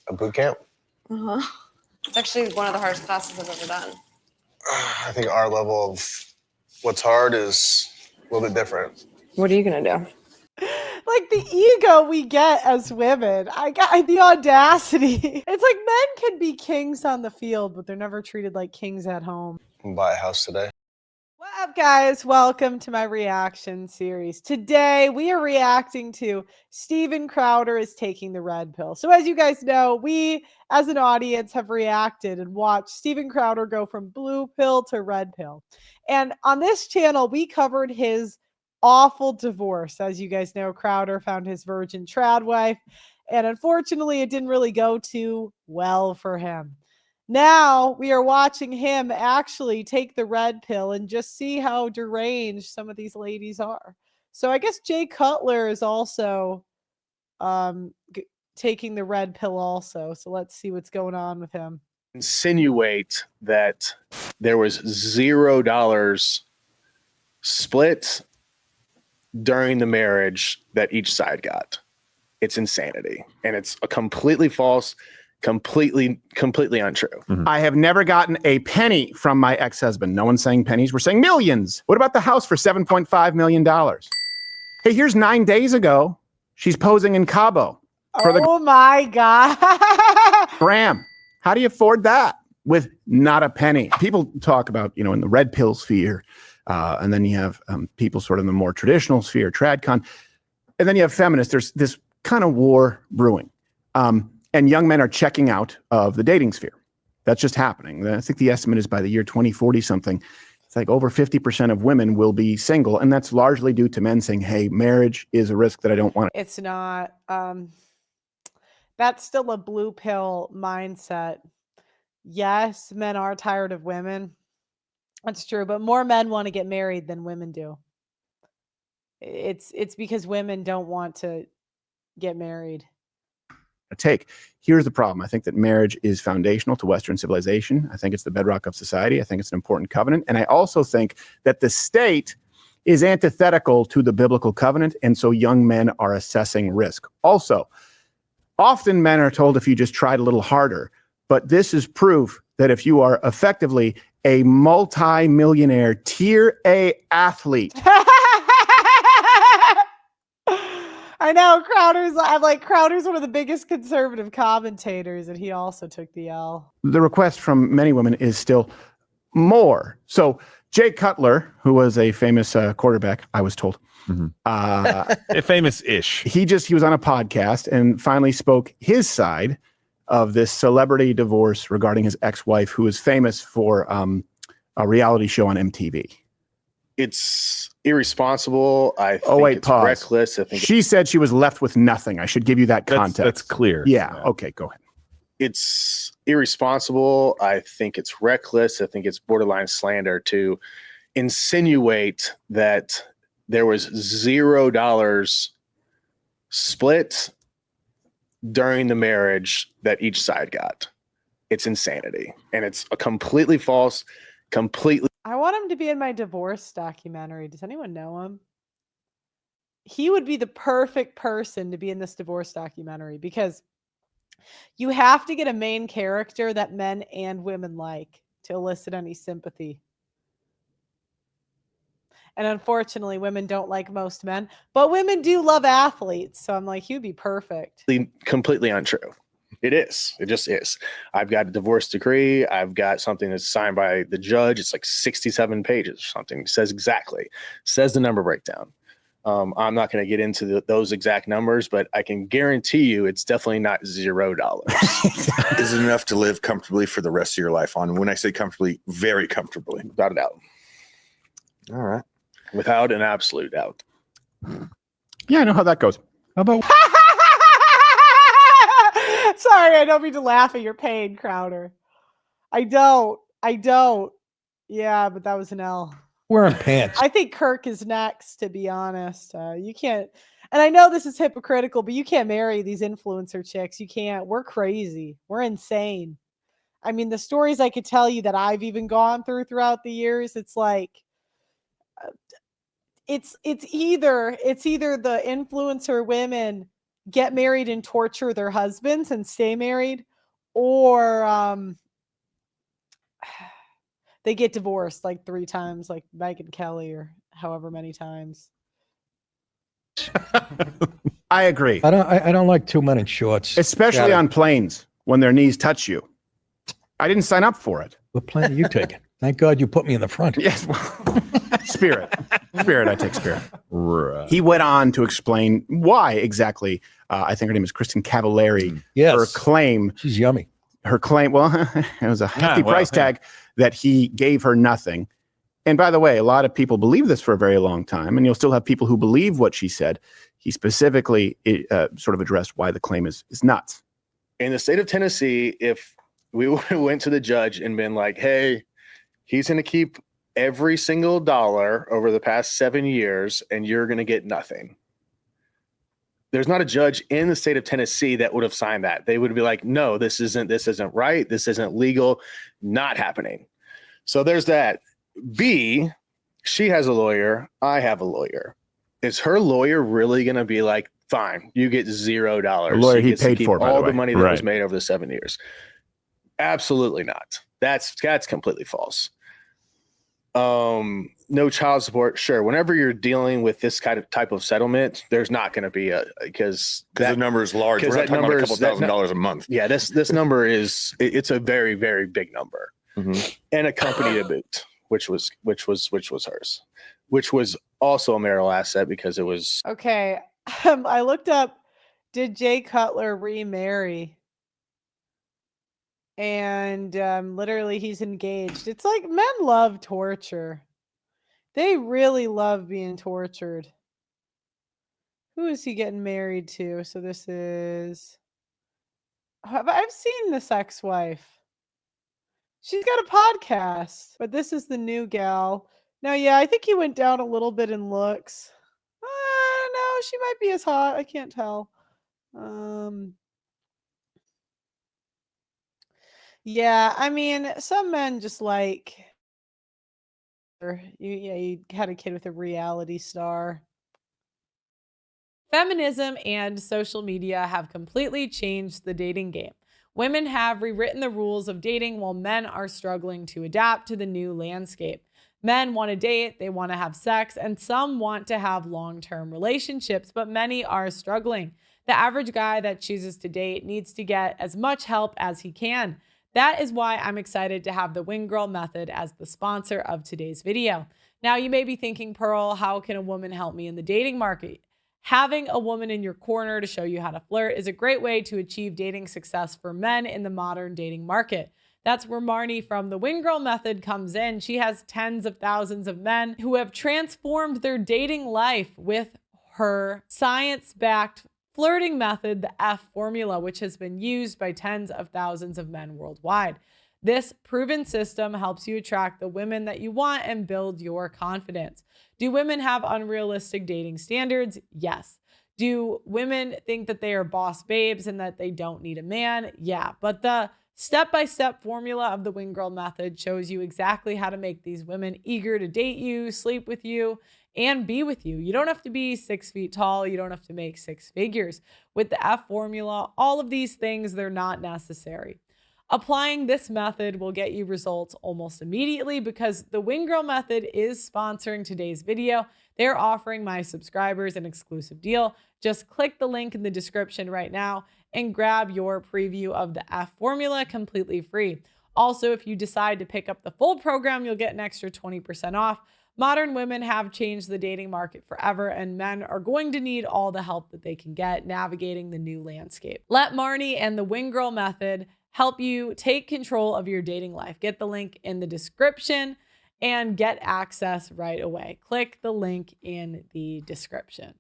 A boot camp? Uh-huh. It's actually one of the hardest classes I've ever done. I think our level of what's hard is a little bit different. What are you going to do? Like the ego we get as women. I got the audacity. It's like men can be kings on the field, but they're never treated like kings at home. Buy a house today. What up, guys? Welcome to my reaction series. Today, we are reacting to Steven Crowder is taking the red pill. So as you guys know, we as an audience have reacted and watched Steven Crowder go from blue pill to red pill. And on this channel, we covered his awful divorce. As you guys know, Crowder found his virgin trad wife, and unfortunately, it didn't really go too well for him. Now we are watching him actually take the red pill and just see how deranged some of these ladies are. So I guess Jay Cutler is also taking the red pill also. So let's see what's going on with him. Insinuate that there was $0 split during the marriage that each side got. It's insanity. And it's a completely false, completely untrue. Mm-hmm. I have never gotten a penny from my ex-husband. No one's saying pennies. We're saying millions. What about the house for $7.5 million? Hey, here's 9 days ago. She's posing in Cabo. Oh my God. Graham, how do you afford that with not a penny? People talk about, in the red pill sphere. And then you have people sort of in the more traditional sphere, tradcon. And then you have feminists. There's this kind of war brewing. And young men are checking out of the dating sphere. That's just happening. I think the estimate is by the year 2040 something, it's like over 50% of women will be single. And that's largely due to men saying, hey, marriage is a risk that I don't want. It's not. That's still a blue pill mindset. Yes, men are tired of women. That's true. But more men want to get married than women do. It's because women don't want to get married. Here's the problem. I think that marriage is foundational to Western civilization. I think it's the bedrock of society. I think it's an important covenant. And I also think that the state is antithetical to the biblical covenant. And so young men are assessing risk. Also, often men are told if you just tried a little harder, but this is proof that if you are effectively a multi-millionaire tier A athlete, I know Crowder's one of the biggest conservative commentators, and he also took the L. The request from many women is still more. So Jay Cutler, who was a famous quarterback, I was told, famous-ish. He was on a podcast and finally spoke his side of this celebrity divorce regarding his ex-wife, who is famous for a reality show on MTV. It's irresponsible. I think it's reckless. I think she said she was left with nothing. I should give you that context. That's clear. Yeah. Okay, go ahead. It's irresponsible. I think it's reckless. I think it's borderline slander to insinuate that there was $0 split during the marriage that each side got. It's insanity. And it's a completely false, completely. I want him to be in my divorce documentary. Does anyone know him? He would be the perfect person to be in this divorce documentary because you have to get a main character that men and women like to elicit any sympathy. And unfortunately, women don't like most men, but women do love athletes. So I'm like, he would be perfect. Completely untrue. It is. It just is. I've got a divorce decree. I've got something that's signed by the judge. It's like 67 pages or something. It says exactly. Says the number breakdown. I'm not going to get into those exact numbers, but I can guarantee you it's definitely not $0. Is it enough to live comfortably for the rest of your life on? When I say comfortably, very comfortably. Without a doubt. All right. Without an absolute doubt. Yeah, I know how that goes. How about... Sorry, I don't mean to laugh at your pain, Crowder. I don't. Yeah, but that was an L. Wearing pants. I think Kirk is next, to be honest. You can't, and I know this is hypocritical, but you can't marry these influencer chicks. You can't. We're crazy. We're insane. I mean, the stories I could tell you that I've even gone throughout the years, it's like, it's either the influencer women get married and torture their husbands and stay married, or they get divorced like 3 times, like Megyn Kelly, or however many times. I agree, I don't like 2 men in shorts. especially on planes when their knees touch you. I didn't sign up for it. What plane are you taking? Thank God you put me in the front. Yes, well, Spirit. I take Spirit. Right. He went on to explain why exactly. I think her name is Kristen Cavallari. Yes. Her claim. She's yummy. Her claim. Well, it was a hefty price tag that he gave her nothing. And by the way, a lot of people believe this for a very long time, and you'll still have people who believe what she said. He specifically sort of addressed why the claim is nuts. In the state of Tennessee, if we went to the judge and been like, hey, he's going to keep every single dollar over the past 7 years and you're going to get nothing. There's not a judge in the state of Tennessee that would have signed that. They would be like, no, this isn't right. This isn't legal. Not happening. So there's that. B, she has a lawyer. I have a lawyer. Is her lawyer really going to be like, fine, you get $0? The lawyer he gets to paid keep for, by all the the way. money that Right. was made over the 7 years. Absolutely not. That's completely false. No child support. Sure. Whenever you're dealing with this kind of type of settlement, there's not going to be because the number is large. We're 'cause not that talking about a number couple is- that $1,000s a month. Yeah, this number it's a very, very big number. Mhm. And a company to boot, which was hers, which was also a marital asset because it was. Okay. I looked up, did Jay Cutler remarry? And literally he's engaged. It's like men love torture. They really love being tortured. Who is he getting married to? So this is, I've seen this ex-wife. She's got a podcast, but this is the new gal. Now, yeah, I think he went down a little bit in looks. I don't know. She might be as hot. I can't tell. Yeah, I mean, some men just like, you had a kid with a reality star. Feminism and social media have completely changed the dating game. Women have rewritten the rules of dating while men are struggling to adapt to the new landscape. Men want to date, they want to have sex, and some want to have long-term relationships, but many are struggling. The average guy that chooses to date needs to get as much help as he can. That is why I'm excited to have the Wing Girl Method as the sponsor of today's video. Now, you may be thinking, Pearl, how can a woman help me in the dating market? Having a woman in your corner to show you how to flirt is a great way to achieve dating success for men in the modern dating market. That's where Marnie from the Wing Girl Method comes in. She has tens of thousands of men who have transformed their dating life with her science-backed flirting method, the F formula, which has been used by tens of thousands of men worldwide. This proven system helps you attract the women that you want and build your confidence. Do women have unrealistic dating standards? Yes. Do women think that they are boss babes and that they don't need a man? Yeah. But the step-by-step formula of the Wing Girl Method shows you exactly how to make these women eager to date you, sleep with you, and be with you. You don't have to be 6 feet tall. You don't have to make 6 figures. With the F formula, all of these things, they're not necessary. Applying this method will get you results almost immediately because the Wing Girl Method is sponsoring today's video. They're offering my subscribers an exclusive deal. Just click the link in the description right now and grab your preview of the F formula completely free. Also, if you decide to pick up the full program, you'll get an extra 20% off. Modern women have changed the dating market forever, and men are going to need all the help that they can get navigating the new landscape. Let Marnie and the Wing Girl Method help you take control of your dating life. Get the link in the description and get access right away. Click the link in the description.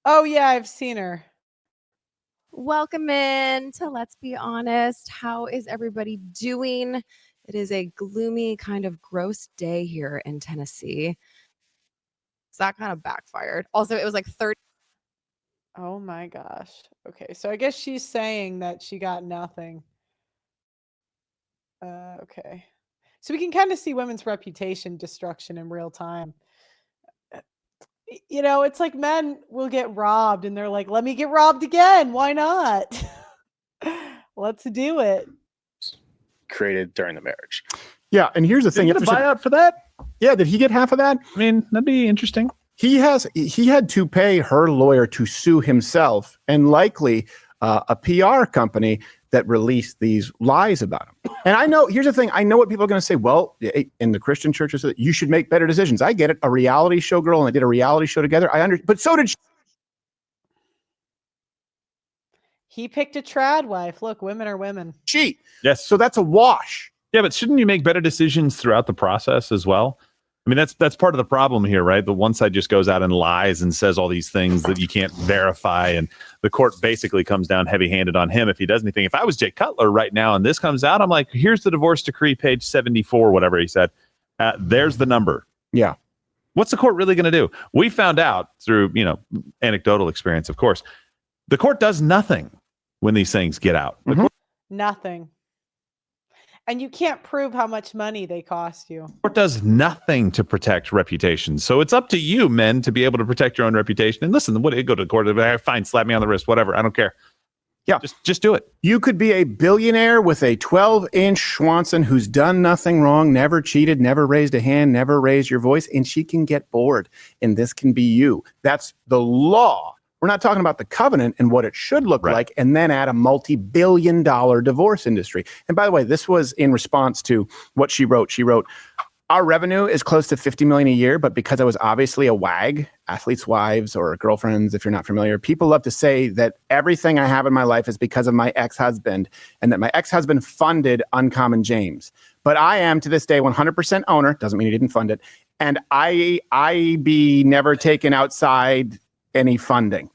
Oh, yeah, I've seen her. Welcome in to Let's Be Honest. How is everybody doing? It is a gloomy, kind of gross day here in Tennessee. So that kind of backfired. Also, it was like 30. Oh my gosh. Okay, so I guess she's saying that she got nothing. Okay. So we can kind of see women's reputation destruction in real time. You know, it's like men will get robbed and they're like, let me get robbed again. Why not? Let's do it. Created during the marriage. Yeah, and here's the thing. Did You you have get to a buyout for that? yeah, did he get half of that? I mean, that'd be interesting. He had to pay her lawyer to sue himself and likely a PR company that released these lies about him. And I know, here's the thing. I know what people are going to say. Well, in the Christian churches, you should make better decisions. I get it. A reality show girl and I did a reality show together. But so did she. He picked a trad wife. Look, women are women. Yes. So that's a wash. Yeah, but shouldn't you make better decisions throughout the process as well? I mean, that's part of the problem here, right? The one side just goes out and lies and says all these things that you can't verify, and the court basically comes down heavy-handed on him if he does anything. If I was Jay Cutler right now and this comes out, I'm like, here's the divorce decree, page 74, whatever he said. There's the number. Yeah. What's the court really going to do? We found out through, anecdotal experience, of course. The court does nothing when these things get out. The Nothing. And you can't prove how much money they cost you. court does nothing to protect reputations. So it's up to you, men, to be able to protect your own reputation. And listen, go to the court, fine, slap me on the wrist, whatever. I don't care. Yeah. Just do it. You could be a billionaire with a 12-inch Schwanson who's done nothing wrong, never cheated, never raised a hand, never raised your voice, and she can get bored. And this can be you. That's the law. We're not talking about the covenant and what it should look like, and then add a multi-billion-dollar divorce industry. And by the way, this was in response to what she wrote. She wrote, our revenue is close to $50 million a year, but because I was obviously a WAG, athletes' wives or girlfriends, if you're not familiar, people love to say that everything I have in my life is because of my ex-husband and that my ex-husband funded Uncommon James. But I am, to this day, 100% owner. Doesn't mean he didn't fund it. And I be never taken outside any funding.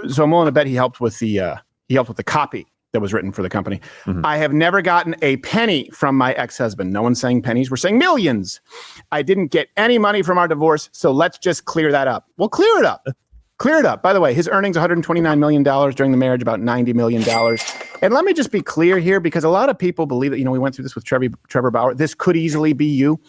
So I'm willing to bet he helped with the copy that was written for the company. Mm-hmm. I have never gotten a penny from my ex-husband. No one's saying pennies. We're saying millions. I didn't get any money from our divorce. So let's just clear that up. Well, clear it up. Clear it up. By the way, his earnings, $129 million during the marriage, about $90 million. And let me just be clear here, because a lot of people believe that, we went through this with Trevor Bauer. This could easily be you.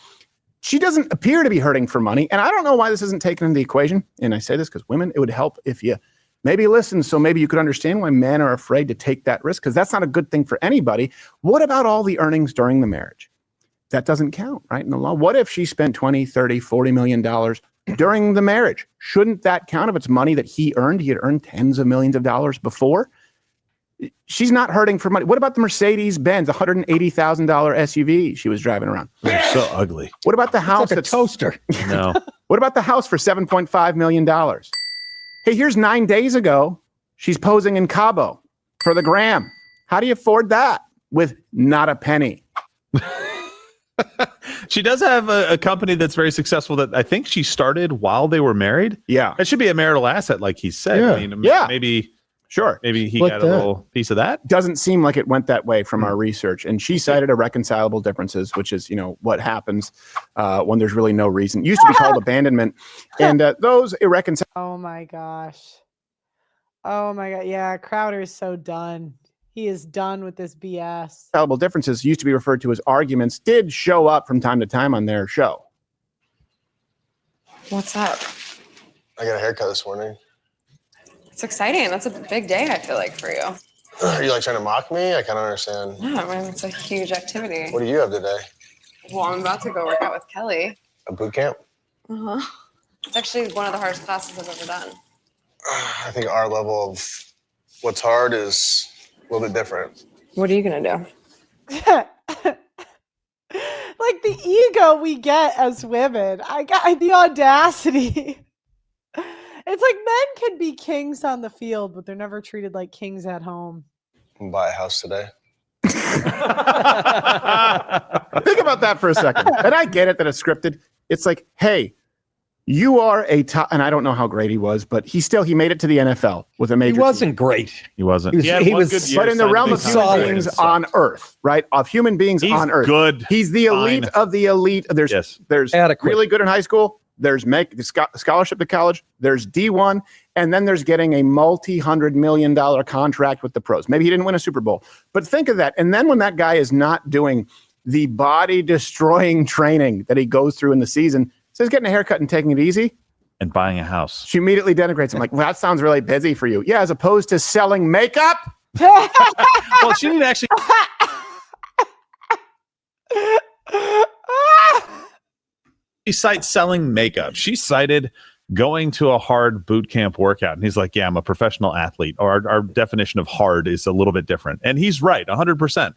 She doesn't appear to be hurting for money. And I don't know why this isn't taken into the equation. And I say this because women, it would help if you maybe listen, so maybe you could understand why men are afraid to take that risk, because that's not a good thing for anybody. What about all the earnings during the marriage? That doesn't count, right, in the law. What if she spent $20, $30, $40 million during the marriage? Shouldn't that count if it's money that he earned? He had earned tens of millions of dollars before. She's not hurting for money. What about the Mercedes-Benz, $180,000 SUV she was driving around? They're so ugly. What about the house like a toaster? No. What about the house for $7.5 million? Hey, here's 9 days ago. She's posing in Cabo for the gram. How do you afford that with not a penny? She does have a company that's very successful that I think she started while they were married. Yeah. It should be a marital asset, like he said. Yeah. I mean, Yeah. maybe Sure. he Split got a little piece of that. Doesn't seem like it went that way from our research. And she cited irreconcilable differences, which is, what happens when there's really no reason. It used to be called abandonment. And those irreconcilable. Oh my gosh. Oh my God. Yeah, Crowder is so done. He is done with this BS. Differences used to be referred to as arguments, did show up from time to time on their show. What's up? I got a haircut this morning. It's exciting. That's a big day, I feel like, for you. Are you trying to mock me? I kind of understand. No, I mean, it's a huge activity. What do you have today? Well, I'm about to go work out with Kelly. A boot camp? Uh-huh. It's actually one of the hardest classes I've ever done. I think our level of what's hard is a little bit different. What are you going to do? Like the ego we get as women. I got the audacity. It's like men can be kings on the field, but they're never treated like kings at home. Buy a house today. Think about that for a second. And I get it that it's scripted. It's like, hey, you are a top, and I don't know how great he was, but he made it to the NFL with a major. He wasn't team. great. He wasn't. He was but in the realm of human beings on Earth, right? Of human beings on Earth. Good. He's the elite of the elite. There's really good in high school. There's scholarship to college. There's D1. And then there's getting a multi-$100 million contract with the pros. Maybe he didn't win a Super Bowl. But think of that. And then when that guy is not doing the body-destroying training that he goes through in the season, says getting a haircut and taking it easy. and buying a house. She immediately denigrates him, like, well, that sounds really busy for you. Yeah, as opposed to selling makeup. Well, she didn't actually. She cites selling makeup. She cited going to a hard boot camp workout. And he's like, yeah, I'm a professional athlete. Or our definition of hard is a little bit different. And he's right, 100%.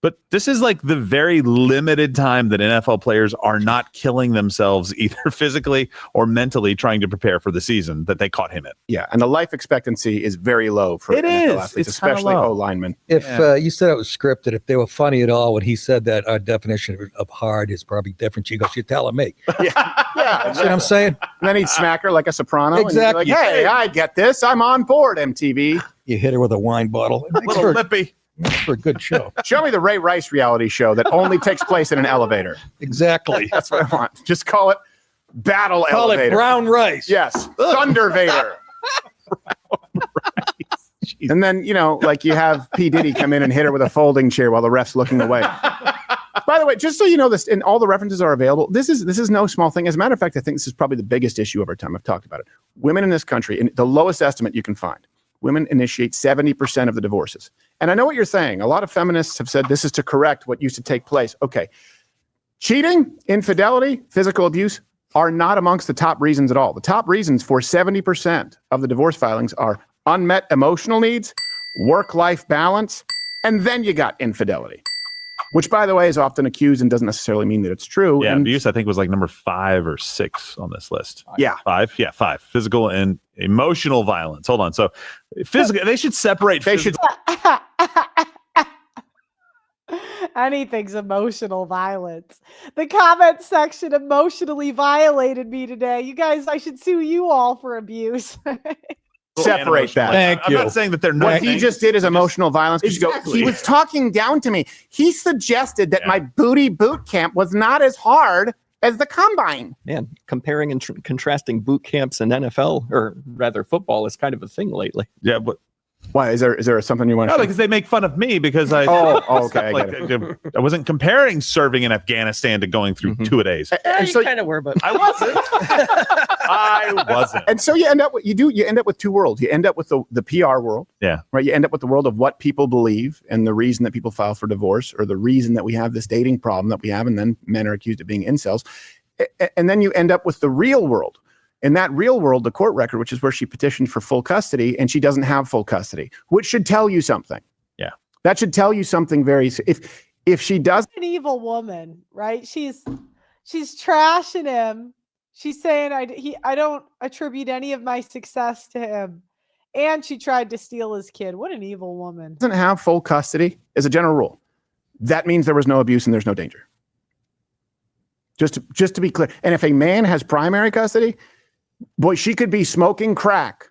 But this is like the very limited time that NFL players are not killing themselves either physically or mentally trying to prepare for the season that they caught him in. Yeah, and the life expectancy is very low for It NFL is. athletes, It's kinda especially low. O-linemen. If you said it was scripted, if they were funny at all, when he said that our definition of hard is probably different, she goes, "You're telling me." Yeah, See what I'm saying? And then he'd smack her like a soprano. Exactly. And he'd be like, hey, I get this. I'm on board, MTV. You hit her with a wine bottle. It makes Little for, lippy. makes for a good show. Show me the Ray Rice reality show that only takes place in an elevator. Exactly. That's what I want. Just call it Battle Call Elevator. it brown rice. Yes, Thunder Vader. And then, like you have P. Diddy come in and hit her with a folding chair while the ref's looking away. By the way, just so you know this, and all the references are available, this is no small thing. As a matter of fact, I think this is probably the biggest issue of our time. I've talked about it. Women in this country, and the lowest estimate you can find, women initiate 70% of the divorces. And I know what you're saying. A lot of feminists have said this is to correct what used to take place. Okay. Cheating, infidelity, physical abuse are not amongst the top reasons at all. The top reasons for 70% of the divorce filings are unmet emotional needs, work-life balance, and then you got infidelity, which, by the way, is often accused and doesn't necessarily mean that it's true. Yeah, and abuse, I think, was like number 5 or 6 on this list. Yeah. 5? Yeah, 5. Physical and emotional violence. Hold on. So physical, they should separate. They should. Anything's emotional violence. The comment section emotionally violated me today. You guys, I should sue you all for abuse. Separate that. Thank I'm you. not saying that they're not. What he just did is emotional violence. 'Cause you go, Exactly. he was talking down to me. He suggested that my booty boot camp was not as hard as the combine. Man, comparing and contrasting boot camps and NFL, or rather football, is kind of a thing lately. Yeah, but Why is there something you want no, to? because they make fun of me because I. Okay. I wasn't comparing serving in Afghanistan to going through 2-a-days. And so kind of were, but I wasn't. I wasn't. And so you end up with two worlds. You end up with the PR world. Yeah. Right. You end up with the world of what people believe and the reason that people file for divorce, or the reason that we have this dating problem that we have, and then men are accused of being incels. And then you end up with the real world. In that real world, the court record, which is where she petitioned for full custody, and she doesn't have full custody, which should tell you something. Yeah. That should tell you something if she does. An evil woman, right? She's trashing him. She's saying I don't attribute any of my success to him. And she tried to steal his kid. What an evil woman. Doesn't have full custody as a general rule. That means there was no abuse and there's no danger. Just to be clear. And if a man has primary custody, boy, she could be smoking crack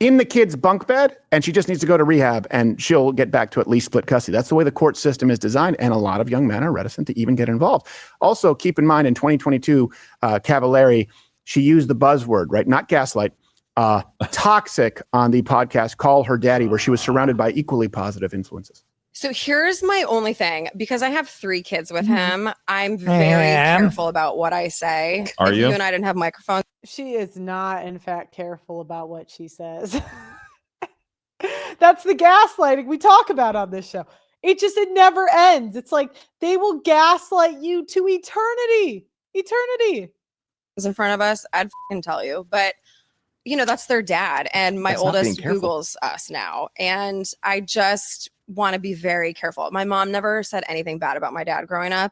in the kid's bunk bed, and she just needs to go to rehab, and she'll get back to at least split custody. That's the way the court system is designed, and a lot of young men are reticent to even get involved. Also, keep in mind, in 2022, Cavallari, she used the buzzword, right? Not gaslight, toxic on the podcast Call Her Daddy, where she was surrounded by equally positive influences. So here's my only thing, because I have 3 kids with him. I'm very careful about what I say. Are if you? you and I didn't have microphones. She is not, in fact, careful about what she says. That's the gaslighting we talk about on this show. It never ends. It's like they will gaslight you to eternity. In front of us, I'd tell you, but that's their dad, and my That's not being oldest careful. Googles us now, and I just want to be very careful. My mom never said anything bad about my dad growing up,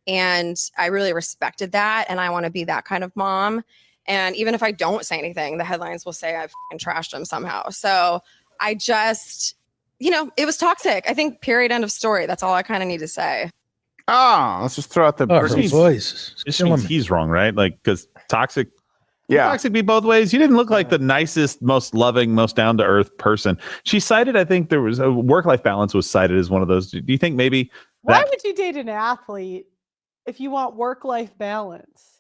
and I really respected that, and I want to be that kind of mom. And even if I don't say anything, the headlines will say I've trashed him somehow. So I just, it was toxic. I think, period, end of story. That's all I kind of need to say. Let's just throw out the Her voice. This means he's wrong, right? Like, because toxic. Yeah. Toxic be both ways. You didn't look like the nicest, most loving, most down to earth person. She cited, I think there was a work-life balance was cited as one of those. Do you think maybe Why would you date an athlete if you want work-life balance?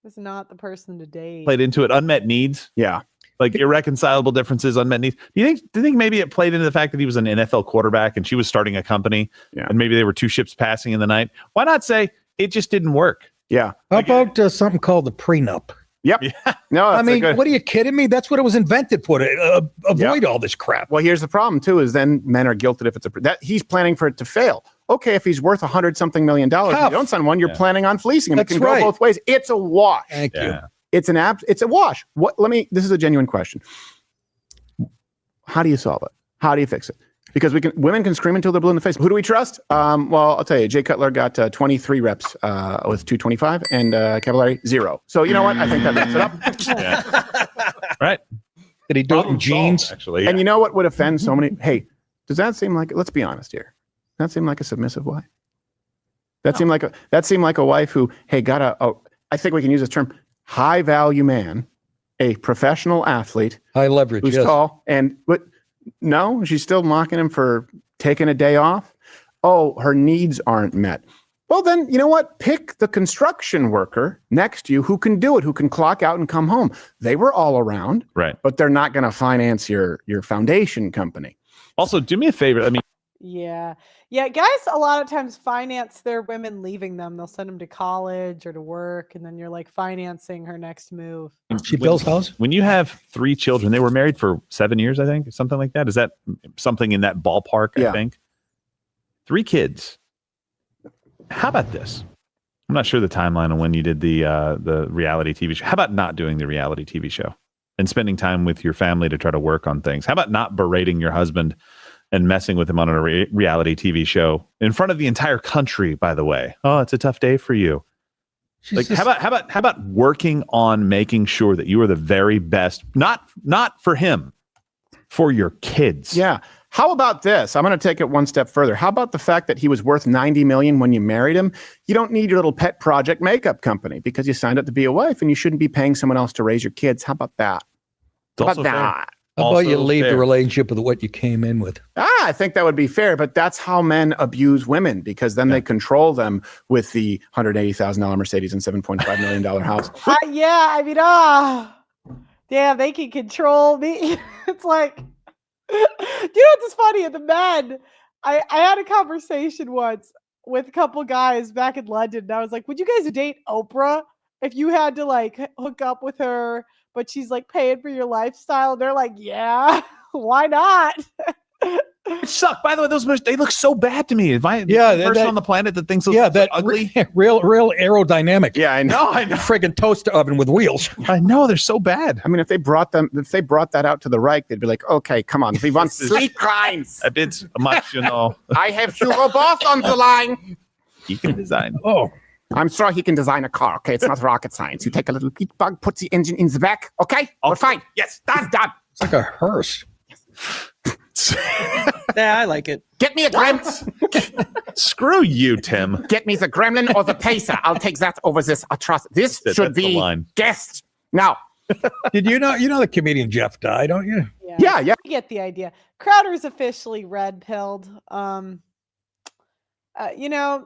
It's not the person to date. played into it? Unmet needs. Yeah. Like irreconcilable differences, unmet needs. Do you think maybe it played into the fact that he was an NFL quarterback and she was starting a company, and maybe they were 2 ships passing in the night? Why not say it just didn't work? Yeah. How about something called the prenup? Yep. Yeah. No, I that's a mean, good. what are you kidding me? That's what it was invented for, to avoid all this crap. Well, here's the problem too: is then men are guilted if it's that he's planning for it to fail. Okay, if he's worth $100-something million, if you don't sign one, you're planning on fleecing him. That's it can right. go both ways. It's a wash. Thank you. It's it's a wash. This is a genuine question. How do you solve it? How do you fix it? Because women can scream until they're blue in the face. Who do we trust? Well, I'll tell you, Jay Cutler got 23 reps with 225 and Cavallari 0. So you know what? I think that wraps it up. Right. Did he do it in jeans? Actually, And you know what would offend so many? Hey, does that seem like, let's be honest here. Does that seem like a submissive wife? That seemed like a wife who, hey, got I think we can use this term, high value man, a professional athlete, high leverage, who's yes. tall, but no, she's still mocking him for taking a day off. Oh, her needs aren't met. Well, then, you know what? Pick the construction worker next to you who can do it, who can clock out and come home. They were all around, right? But they're not going to finance your foundation company. Also, do me a favor. I mean, Yeah. Yeah. Guys, a lot of times finance their women leaving them. They'll send them to college or to work. And then you're like financing her next move. She builds house. When you have 3 children, they were married for 7 years, I think, something like that. Is that something in that ballpark? Yeah. I think 3 kids. How about this? I'm not sure the timeline on when you did the reality TV show. How about not doing the reality TV show and spending time with your family to try to work on things? How about not berating your husband and messing with him on a reality TV show in front of the entire country, by the way? Oh, it's a tough day for you. Like, how about working on making sure that you are the very best, not for him, for your kids. Yeah. How about this? I'm going to take it one step further. How about the fact that he was worth $90 million when you married him? You don't need your little pet project makeup company because you signed up to be a wife, and you shouldn't be paying someone else to raise your kids. How about that? How about that? How about you leave the relationship with what you came in with? I think that would be fair, but that's how men abuse women, because then they control them with the $180,000 Mercedes and $7.5 million house. Yeah, I mean, damn, they can control me. It's like, you know what's funny? The men, I had a conversation once with a couple guys back in London, and I was like, would you guys date Oprah if you had to like hook up with her, but she's like paying for your lifestyle? And they're like, yeah, why not? It sucked. By the way, they look so bad to me. If I Yeah, the person on the planet that thinks that ugly, real aerodynamic. Yeah, I know. I know. Friggin' toaster oven with wheels. I know, they're so bad. I mean, if they brought that out to the Reich, they'd be like, okay, come on. We want sleek lines. A bit much, you know. I have Hugo Boss on the line. He can design. Oh. I'm sure he can design a car. Okay, it's not rocket science. You take a little peat bug, put the engine in the back. Okay, we're fine. Yes, that's done. It's like a hearse. Yeah, I like it. Get me a gremlin. Screw you, Tim. Get me the gremlin or the pacer. I'll take that over this atrocity. This That's should the be line. guest. Now. Did you know the comedian Jeff Dye, don't you? Yeah. You get the idea. Crowder's officially red pilled. You know,